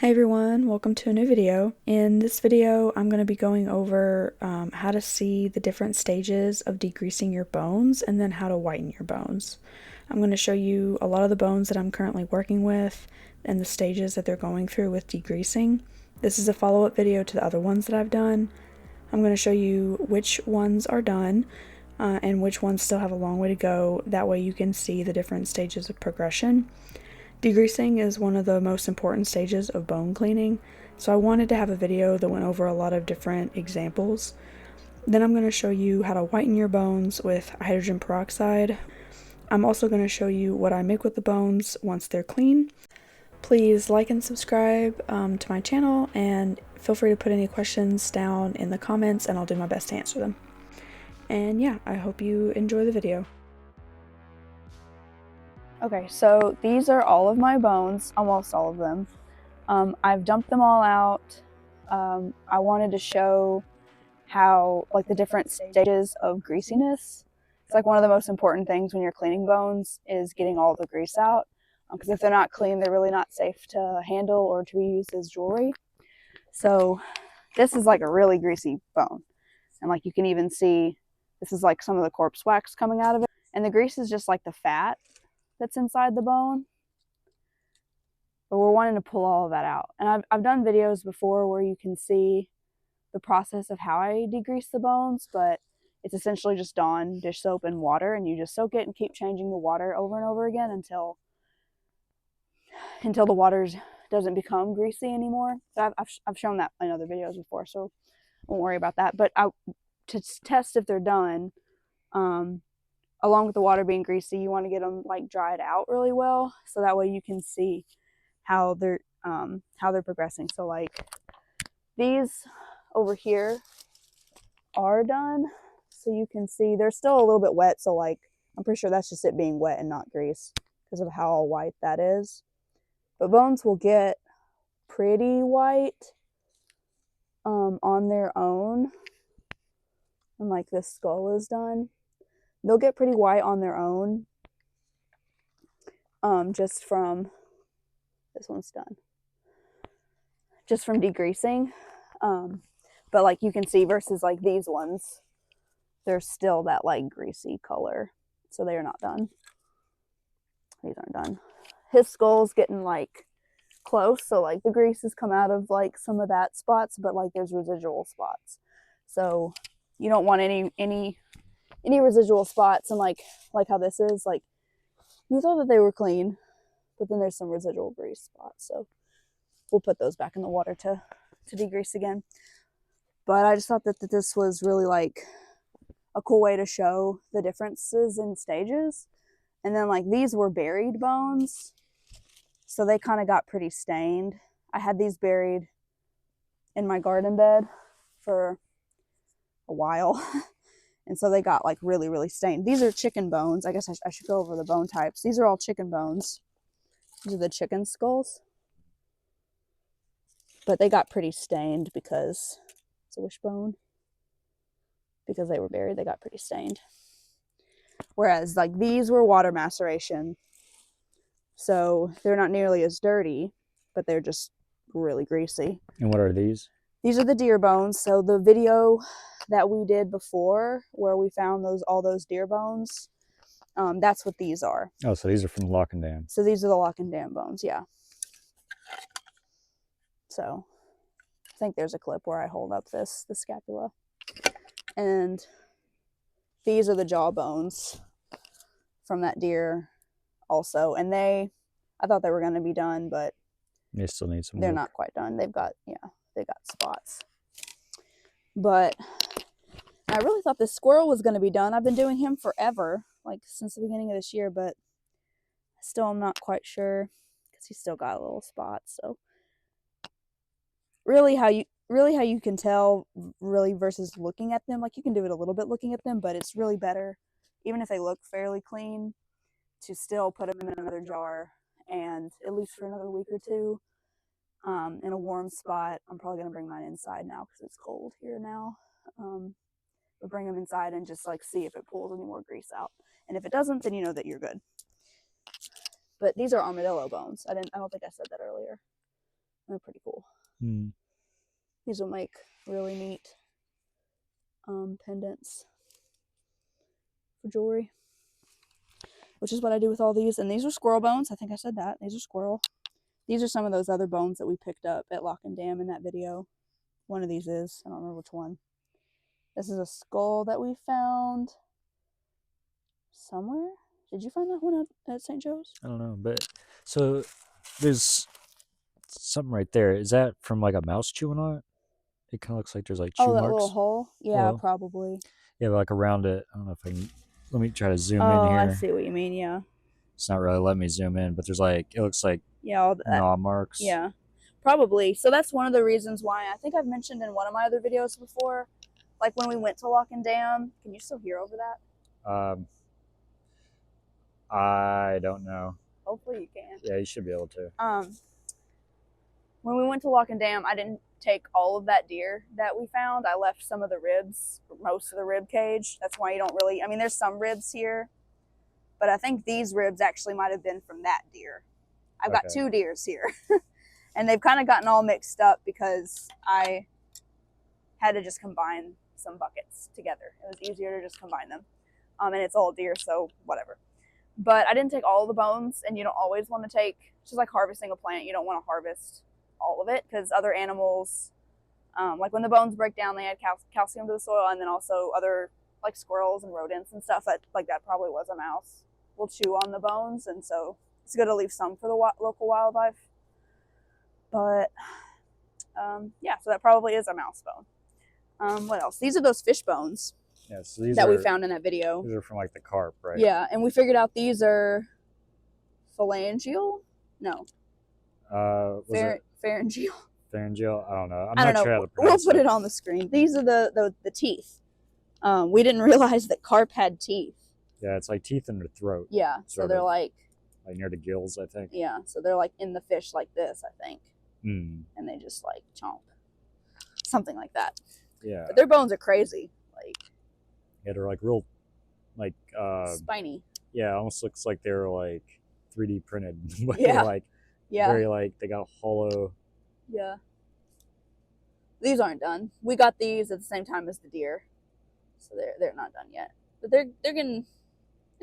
Hey everyone, welcome to a new video. In this video, I'm going to be going over how to see the different stages of degreasing your bones and then how to whiten your bones. I'm going to show you a lot of the bones that I'm currently working with and the stages that they're going through with degreasing. This is a follow-up video to the other ones that I've done. I'm going to show you which ones are done and which ones still have a long way to go. That way you can see the different stages of progression. Degreasing is one of the most important stages of bone cleaning, so I wanted to have a video that went over a lot of different examples. Then I'm going to show you how to whiten your bones with hydrogen peroxide. I'm also going to show you what I make with the bones once they're clean. Please like and subscribe to my channel, and feel free to put any questions down in the comments and I'll do my best to answer them. And yeah, I hope you enjoy the video. Okay, so these are all of my bones, almost all of them. I've dumped them all out. I wanted to show how, like, the different stages of greasiness. It's like one of the most important things when you're cleaning bones is getting all the grease out. Because if they're not clean, they're really not safe to handle or to be used as jewelry. So this is like a really greasy bone. And like you can even see, this is like some of the corpse wax coming out of it. And the grease is just like the fat that's inside the bone, but we're wanting to pull all of that out. And I've done videos before where you can see the process of how I degrease the bones, but it's essentially just Dawn dish soap and water, and you just soak it and keep changing the water over and over again until the water doesn't become greasy anymore. So I've shown that in other videos before, so I won't worry about that. But to test if they're done, along with the water being greasy, you want to get them like dried out really well, so that way you can see how they're progressing. So like these over here are done, so you can see they're still a little bit wet. So like I'm pretty sure that's just it being wet and not grease because of how white that is. But bones will get pretty white on their own, and like this skull is done. They'll get pretty white on their own, just from, this one's done, just from degreasing. But like you can see versus like these ones, there's still that like greasy color. So they are not done. These aren't done. His skull's getting like close. So like the grease has come out of like some of that spots, but like there's residual spots. So you don't want any residual spots. And like how this is, like you thought that they were clean, but then there's some residual grease spots. So we'll put those back in the water to degrease again. But I just thought that this was really like a cool way to show the differences in stages. And then like these were buried bones, so they kind of got pretty stained. I had these buried in my garden bed for a while. And so they got like really stained. These are chicken bones. I guess I should go over the bone types. These are all chicken bones. These are the chicken skulls. But they got pretty stained because it's a wishbone. Because they were buried, they got pretty stained. Whereas like these were water maceration. So they're not nearly as dirty, but they're just really greasy. And what are these? These are the deer bones. So the video that we did before where we found all those deer bones, that's what these are. Oh, so these are from the lock and dam. So these are the lock and dam bones, yeah. So I think there's a clip where I hold up the scapula. And these are the jaw bones from that deer also. And I thought they were going to be done, but They still need some work. They're not quite done. They've got spots. But I really thought this squirrel was going to be done. I've been doing him forever, like since the beginning of this year, but still I'm not quite sure because he's still got a little spot. So really how you can tell really versus looking at them, like you can do it a little bit looking at them, but it's really better, even if they look fairly clean, to still put them in another jar and at least for another week or two in a warm spot. I'm probably going to bring mine inside now because it's cold here now. But bring them inside and just like see if it pulls any more grease out. And if it doesn't, then you know that you're good. But these are armadillo bones. I don't think I said that earlier. They're pretty cool. Mm. These will make really neat pendants for jewelry, which is what I do with all these. And these are squirrel bones. I think I said that. These are squirrel. These are some of those other bones that we picked up at Lock and Dam in that video. One of these is. I don't remember which one. This is a skull that we found somewhere. Did you find that one at St. Joe's? I don't know, but so there's something right there. Is that from like a mouse chewing on it? It kind of looks like there's like chew Oh, that marks. little hole? Yeah, well, probably. Yeah, but like around it. I don't know if I can. Let me try to zoom in here. Oh, I see what you mean. Yeah. It's not really letting me zoom in, but there's like, it looks like all that gnaw marks. Yeah, probably. So that's one of the reasons why I think I've mentioned in one of my other videos before, like when we went to Lock and Dam. Can you still hear over that? I don't know. Hopefully you can. Yeah, you should be able to. When we went to Lock and Dam, I didn't take all of that deer that we found. I left some of the ribs, most of the rib cage. That's why you don't really, I mean, there's some ribs here, but I think these ribs actually might have been from that deer. I've got 2 deers here. And they've kind of gotten all mixed up because I had to just combine some buckets together. It was easier to just combine them. And it's all deer, so whatever. But I didn't take all the bones, and you don't always want to take, it's just like harvesting a plant, you don't want to harvest all of it because other animals, like when the bones break down, they add calcium to the soil, and then also other like squirrels and rodents and stuff like that probably was a mouse will chew on the bones, and so it's good to leave some for the local wildlife. But yeah, so that probably is a mouse bone. What else? These are those fish bones. Yeah, so these that we found in that video. These are from like the carp, right? Yeah, and we figured out these are phalangeal. No. Pharyngeal. Pharyngeal. I don't know. I'm I don't not know. sure how to We'll pronounce put it on the screen. These are the teeth. We didn't realize that carp had teeth. Yeah, it's like teeth in their throat. Yeah, so they're like near the gills, I think. Yeah, so they're like in the fish like this, I think. Mm. And they just like chomp. Something like that. Yeah. But their bones are crazy. Like yeah, they're like real like spiny. Yeah, it almost looks like they're like 3D printed. Yeah. Like yeah. Very like they got hollow. Yeah. These aren't done. We got these at the same time as the deer. So they're not done yet. But they're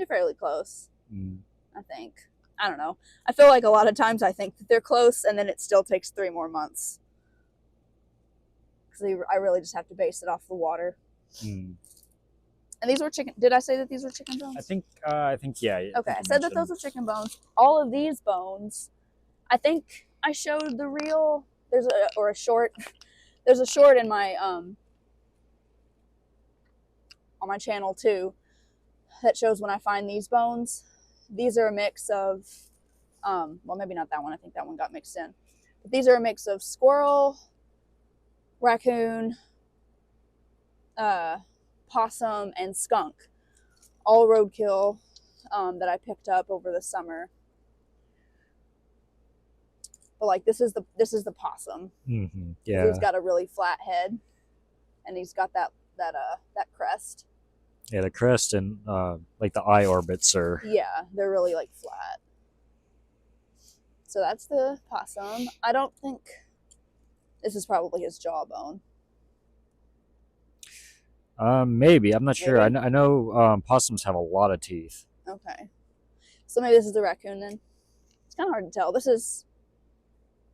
fairly close. Mm. I think. I don't know. I feel like a lot of times I think that they're close and then it still takes 3 more months. Because I really just have to base it off the water. Mm. And these were chicken. Did I say that these were chicken bones? I think yeah. Okay, I said that those were chicken bones. All of these bones, I think I showed the reel. There's a short. There's a short in my on my channel too that shows when I find these bones. These are a mix of, well, maybe not that one. I think that one got mixed in. But these are a mix of squirrel, raccoon, possum, and skunk. All roadkill that I picked up over the summer. But like this is the possum. Mm-hmm. Yeah. He's got a really flat head, and he's got that crest. Yeah, the crest and like the eye orbits are. Yeah, they're really like flat. So that's the possum. I don't think this is probably his jawbone. Maybe. I'm not sure. I know possums have a lot of teeth. Okay. So maybe this is the raccoon then. It's kind of hard to tell. This is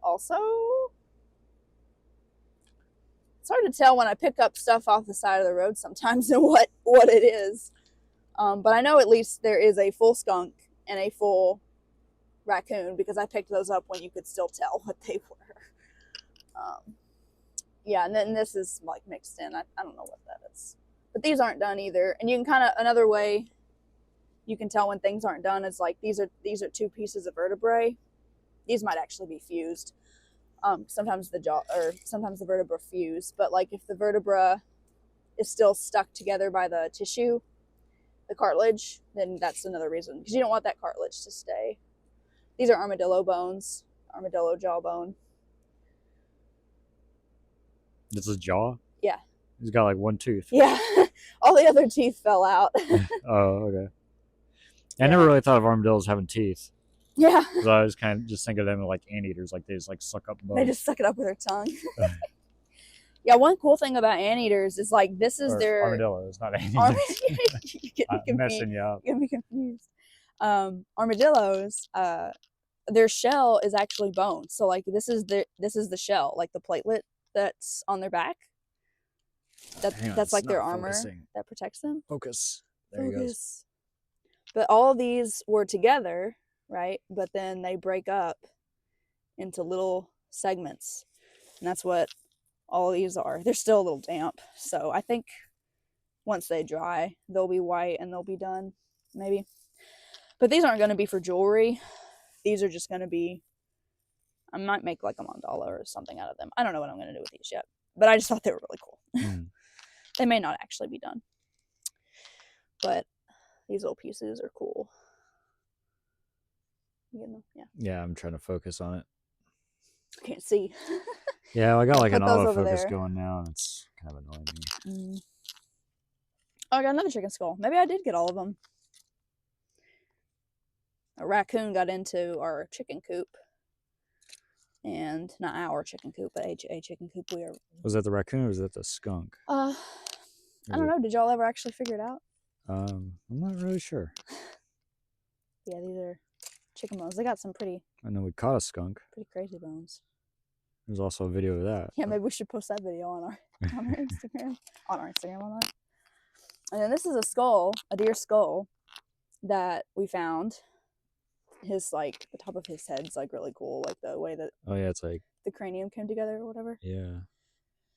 also. It's hard to tell when I pick up stuff off the side of the road sometimes and what it is. But I know at least there is a full skunk and a full raccoon because I picked those up when you could still tell what they were. Yeah, and then this is like mixed in. I don't know what that is. But these aren't done either. And you can kind of, another way you can tell when things aren't done is like these are 2 pieces of vertebrae. These might actually be fused. Sometimes sometimes the vertebra fuse, but like if the vertebra is still stuck together by the tissue, the cartilage, then that's another reason because you don't want that cartilage to stay. These are armadillo bones, armadillo jawbone. This is jaw? Yeah. He's got like 1 tooth. Yeah. All the other teeth fell out. Oh, okay. I never really thought of armadillos having teeth. Yeah. So I was kind of just thinking of them like anteaters, like they just like suck up bugs. They just suck it up with their tongue. Yeah, one cool thing about anteaters is like this is their armadillos, not anteaters. You get me confused. Messing you up. You get me confused. Armadillos, their shell is actually bone. So like this is the shell, like the platelet that's on their back. That's like their armor that protects them. Focus. There he goes. But all of these were together, right? But then they break up into little segments. And that's what all of these are. They're still a little damp. So I think once they dry, they'll be white and they'll be done, maybe. But these aren't going to be for jewelry. These are just going to be, I might make like a mandala or something out of them. I don't know what I'm going to do with these yet. But I just thought they were really cool. They may not actually be done. But these little pieces are cool. You get them? Yeah. Yeah, I'm trying to focus on it. I can't see. Yeah, I got like an autofocus going now, and it's kind of annoying me. Oh, I got another chicken skull. Maybe I did get all of them. A raccoon got into our chicken coop. And not our chicken coop, but a chicken coop. Was that the raccoon or was that the skunk? I don't know. Did y'all ever actually figure it out? I'm not really sure. Yeah, these are chicken bones. They got some pretty. I know we caught a skunk. Pretty crazy bones. There's also a video of that. Yeah, maybe we should post that video on our Instagram. And then this is a skull, a deer skull, that we found. His like the top of his head's like really cool, like the way that. Oh yeah, it's like the cranium came together or whatever. Yeah,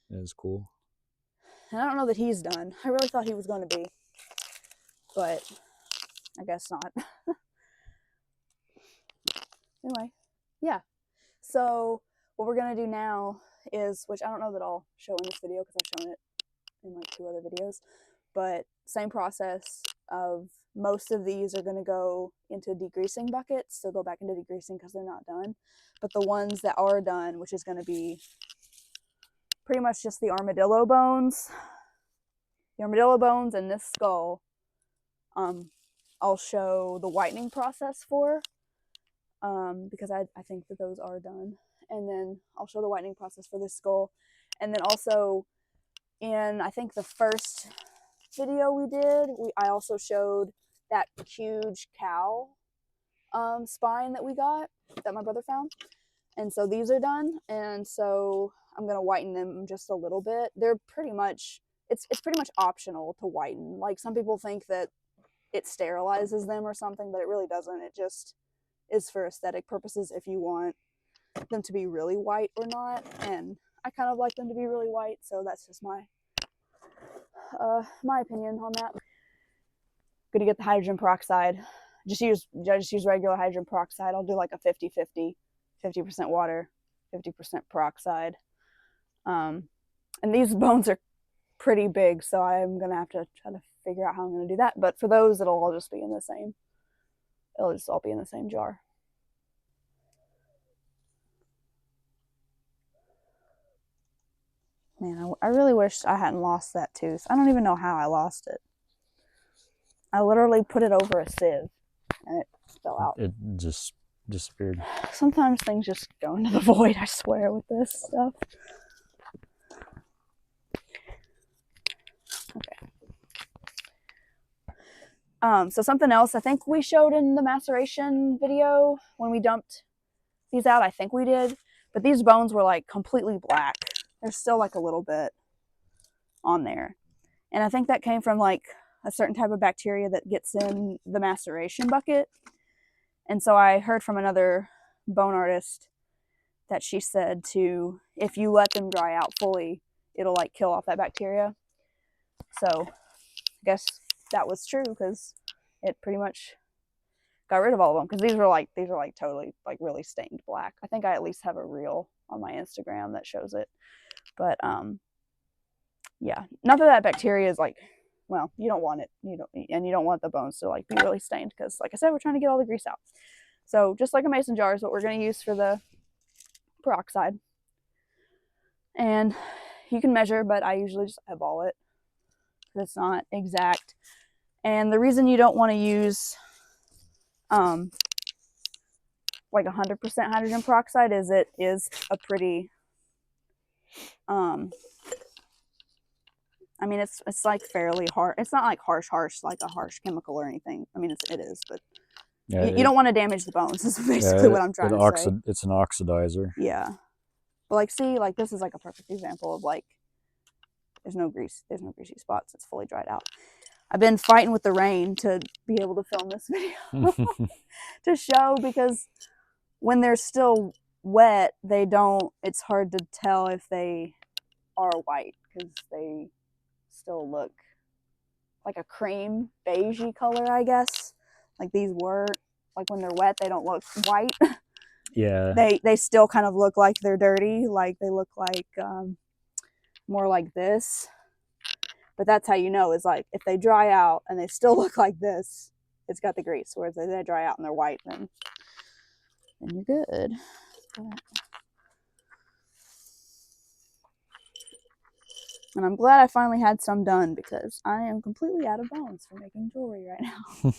that is cool. And I don't know that he's done. I really thought he was going to be, but I guess not. Anyway, yeah. So what we're going to do now is, which I don't know that I'll show in this video because I've shown it in like 2 other videos, but same process of most of these are going to go into degreasing buckets. So go back into degreasing because they're not done. But the ones that are done, which is going to be pretty much just the armadillo bones and this skull, I'll show the whitening process for, because I think that those are done. And then I'll show the whitening process for this skull. And then also in, I think the first video we did, I also showed that huge cow spine that we got, that my brother found. And so these are done. And so I'm going to whiten them just a little bit. They're pretty much, it's pretty much optional to whiten. Like some people think that it sterilizes them or something, but it really doesn't. It just is for aesthetic purposes if you want them to be really white or not. And I kind of like them to be really white, so that's just my opinion on that. I'm gonna get the hydrogen peroxide. Just use regular hydrogen peroxide. I'll do like a 50-50, 50% water, 50% peroxide. And these bones are pretty big, so I'm gonna have to try to figure out how I'm gonna do that. But for those, it'll all just be in the same. It'll just all be in the same jar. Man, I really wish I hadn't lost that tooth. I don't even know how I lost it. I literally put it over a sieve and it fell out. It just disappeared. Sometimes things just go into the void, I swear, with this stuff. Okay. So something else I think we showed in the maceration video when we dumped these out, I think we did, but these bones were like completely black. There's still like a little bit on there. And I think that came from like a certain type of bacteria that gets in the maceration bucket. And so I heard from another bone artist that she said to, if you let them dry out fully, it'll like kill off that bacteria. So I guess that was true because it pretty much got rid of all of them, because these are like totally like really stained black. I think I at least have a reel on my Instagram that shows it. But yeah, not that bacteria is like, well, you don't want it, you don't want the bones to like be really stained, because like I said, we're trying to get all the grease out. So just like a mason jar is what we're going to use for the peroxide. And you can measure, but I usually just eyeball it. It's not exact. And the reason you don't want to use like 100% hydrogen peroxide is it is a pretty I mean, it's like fairly hard. It's not like harsh, like a harsh chemical or anything. I mean, it is, but Yeah, you don't want to damage the bones. Is basically what I'm trying to say. It's an oxidizer. Yeah, but like, see, like this is like a perfect example of like, there's no grease, there's no greasy spots. It's fully dried out. I've been fighting with the rain to be able to film this video to show, because when they're still wet, they don't. It's hard to tell if they are white because they still look like a cream beigey color, I guess. Like these were, like when they're wet, they don't look white. Yeah. They still kind of look like they're dirty. Like they look like more like this. But that's how you know, is like if they dry out and they still look like this, it's got the grease. Whereas if they dry out and they're white, then you're good. And I'm glad I finally had some done, because I am completely out of bones for making jewelry right now.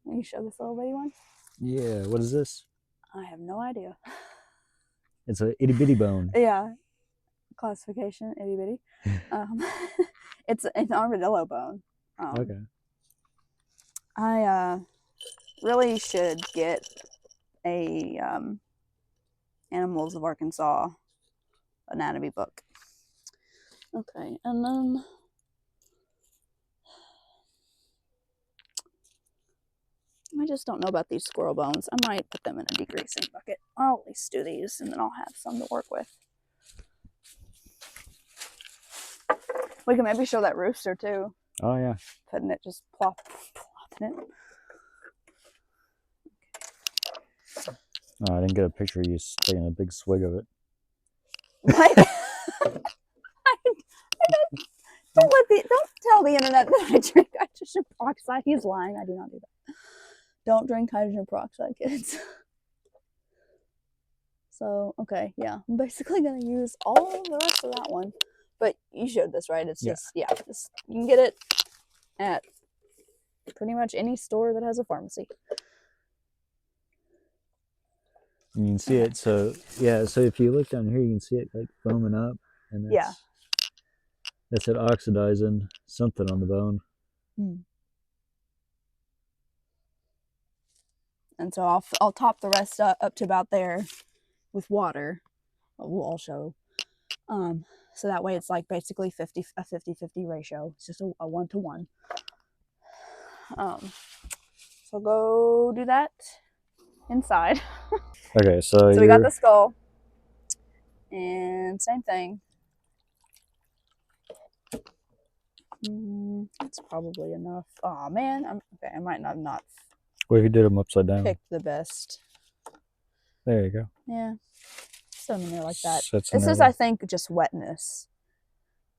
Can you show this little bitty one? Yeah, what is this? I have no idea. It's a itty bitty bone. Yeah, classification itty bitty. It's an armadillo bone. Okay. I really should get a Animals of Arkansas anatomy book. Okay, and then I just don't know about these squirrel bones. I might put them in a degreasing bucket. I'll at least do these, and then I'll have some to work with. We can maybe show that rooster too. Oh yeah. Putting it, just plopping it. Oh, I didn't get a picture of you taking a big swig of it. What? Don't tell the internet that I drink hydrogen peroxide. He's lying. I do not do that. Don't drink hydrogen peroxide, kids. So, okay, yeah. I'm basically going to use all of the rest of that one. But you showed this, right? It's just, yeah, you can get it at pretty much any store that has a pharmacy. You can see it. So, yeah, so if you look down here, you can see it like foaming up. And that's it oxidizing something on the bone. And so I'll top the rest up to about there with water. I'll show. So that way it's like basically a 50-50 ratio. It's just a 1-to-1. So go do that inside. Okay, so we got the skull. And same thing. That's probably enough. Oh man, I might not what if you did them upside down? Picked the best. There you go. Yeah. Set them in there like that. This is, I think, just wetness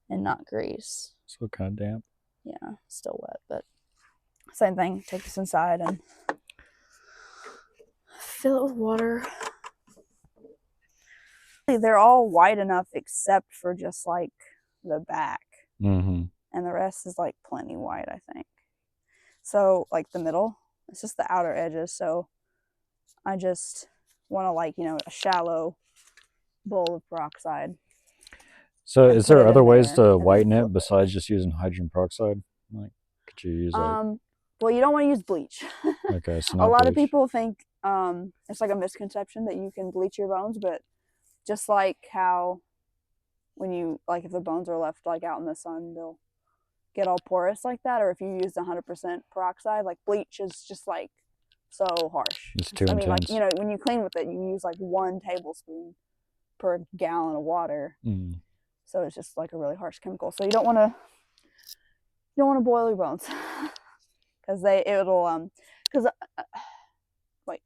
and not grease. So kind of damp. Yeah, still wet, but same thing. Take this inside and fill it with water. They're all white enough except for just like the back. And the rest is like plenty white, I think. So like the middle, it's just the outer edges. So I just want to, like, you know, a shallow bowl of peroxide. So is there other ways to whiten it besides just using hydrogen peroxide? Like, could you use like... Well, you don't want to use bleach. Okay, so a lot of people think it's like a misconception that you can bleach your bones, but just like how when you, like, if the bones are left like out in the sun, they'll get all porous like that. Or if you use 100% peroxide, like bleach is just like so harsh. It's too intense. I mean, like, you know, when you clean with it, you use like 1 tablespoon per gallon of water. So it's just like a really harsh chemical. So you don't want to boil your bones because it'll wait,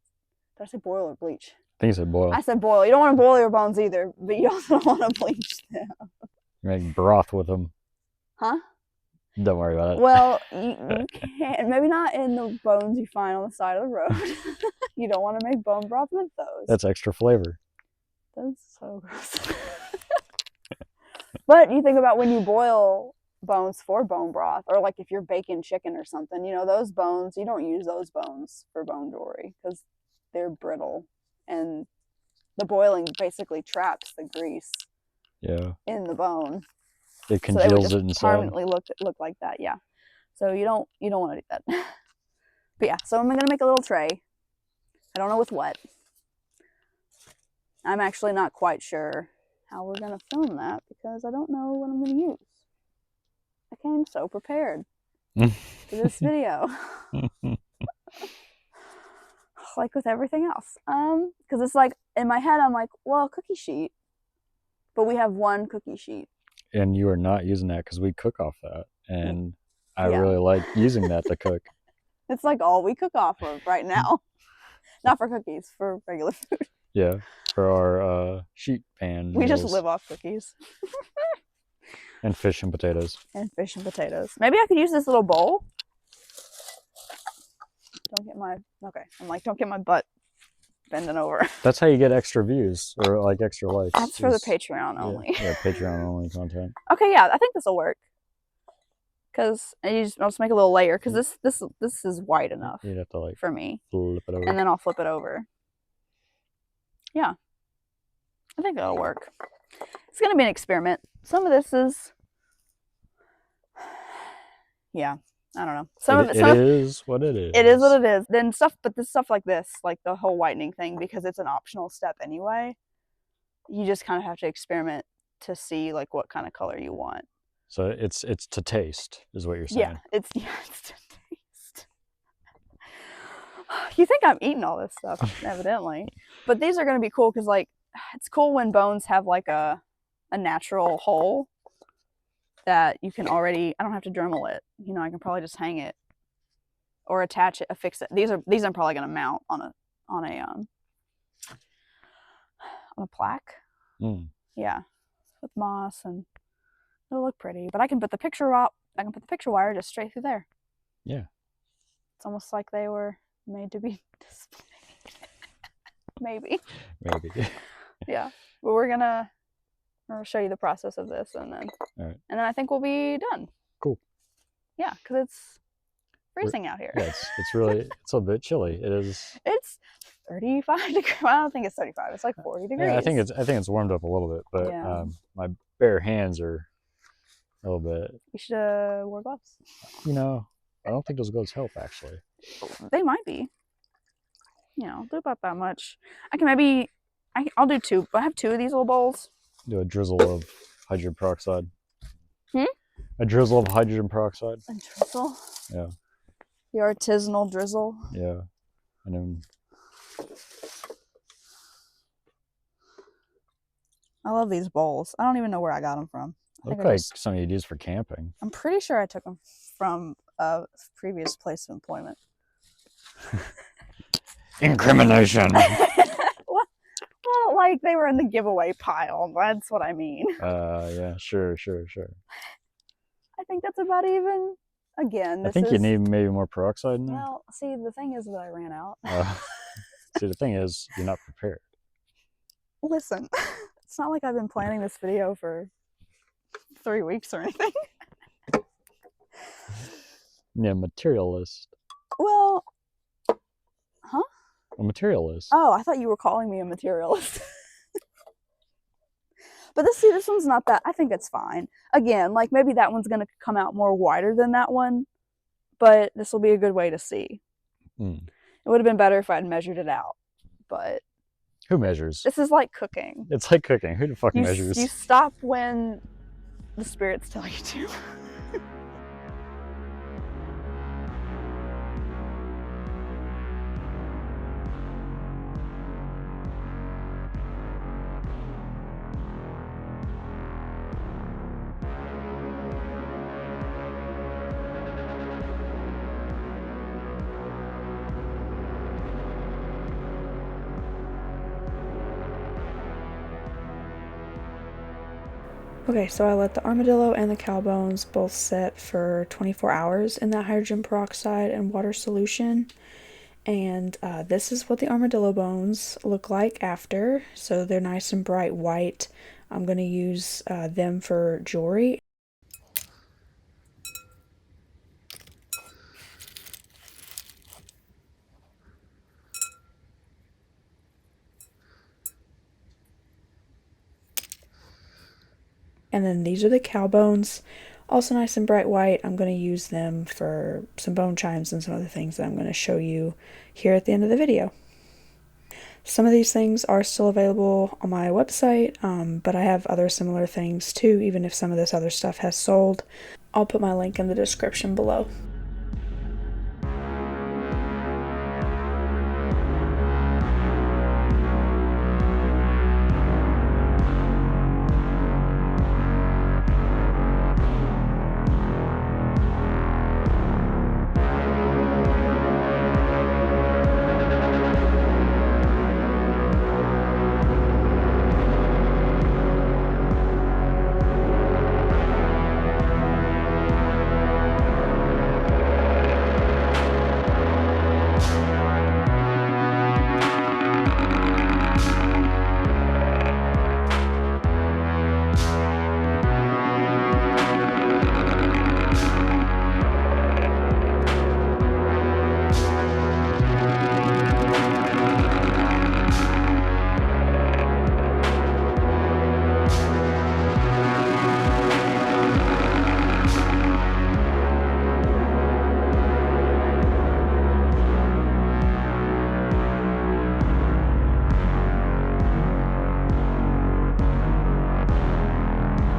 did I say boil or bleach? I think you said boil. I said boil. You don't want to boil your bones either, but you also don't want to bleach them. You make broth with them. Huh? Don't worry about it. Well, you can. Maybe not in the bones you find on the side of the road. You don't want to make bone broth with those. That's extra flavor. That's so gross. But you think about when you boil bones for bone broth, or like if you're baking chicken or something, you know, those bones, you don't use those bones for bone jewelry because they're brittle, and the boiling basically traps the grease in the bone. It congeals it inside. Permanently look like that. Yeah. So you don't want to do that. But yeah, so I'm gonna make a little tray. I don't know with what. I'm actually not quite sure how we're gonna film that because I don't know what I'm gonna use. I came so prepared to this video. Like with everything else. Because it's like in my head I'm like, well, cookie sheet. But we have one cookie sheet. And you are not using that because we cook off that. And I really like using that to cook. It's like all we cook off of right now. Not for cookies, for regular food. Yeah, for our sheet pan We meals. just live off cookies. And fish and potatoes. And fish and potatoes. Maybe I could use this little bowl. Don't get my, okay. I'm like, don't get my butt bending over. That's how you get extra views or like extra likes. That's for the Patreon only. Yeah, Patreon only content. Okay, yeah, I think this will work. Because I'll just make a little layer because this is wide enough. You'd have to like for me. Flip it over. And then I'll flip it over. Yeah. I think that'll work. It's going to be an experiment. Some of this is, yeah, I don't know. It is what it is. It is what it is. Then but this stuff like this, like the whole whitening thing, because it's an optional step anyway, you just kind of have to experiment to see like what kind of color you want. So it's to taste, is what you're saying. Yeah, it's to taste. You think I'm eating all this stuff, evidently. But these are going to be cool because, like, it's cool when bones have like a natural hole that you can already. I don't have to Dremel it. You know, I can probably just hang it or attach it, affix it. These I'm probably going to mount on a plaque. Yeah, with moss, and it'll look pretty. But I can put the picture up. I can put the picture wire just straight through there. Yeah. It's almost like they were made to be displayed. Maybe. Yeah. But we're gonna show you the process of this, and then and then I think we'll be done. Cool. Yeah, because it's freezing out here. Yeah, it's really it's a bit chilly. It is. It's 35 degrees. Well, I don't think it's 35. It's like 40 degrees. Yeah, I think it's warmed up a little bit, but my bare hands are a little bit. You should wear gloves. You know, I don't think those gloves help actually. They might be. You know, do about that much. I can maybe, I'll do two. I have two of these little bowls. Do a drizzle of hydrogen peroxide. A drizzle of hydrogen peroxide. A drizzle? Yeah. The artisanal drizzle. Yeah. And then I love these bowls. I don't even know where I got them from. Look like something you'd use for camping. I'm pretty sure I took them from a previous place of employment. Incrimination. Well, like they were in the giveaway pile. That's what I mean. Yeah, sure. I think that's about even. Again, I think you need maybe more peroxide in there. Well, see, the thing is that I ran out. See, the thing is, you're not prepared. Listen, it's not like I've been planning this video for 3 weeks or anything. Yeah, materialist. Well, huh? A materialist. Oh, I thought you were calling me a materialist. But this one's not that. I think it's fine. Again, like maybe that one's going to come out more wider than that one, but this will be a good way to see. It would have been better if I'd measured it out, but who measures? This is like cooking. It's like cooking. Who the fuck measures? You stop when the spirits tell you to. Okay, so I let the armadillo and the cow bones both set for 24 hours in that hydrogen peroxide and water solution. And this is what the armadillo bones look like after. So they're nice and bright white. I'm going to use them for jewelry. And then these are the cow bones, also nice and bright white. I'm going to use them for some bone chimes and some other things that I'm going to show you here at the end of the video. Some of these things are still available on my website, but I have other similar things too, even if some of this other stuff has sold. I'll put my link in the description below.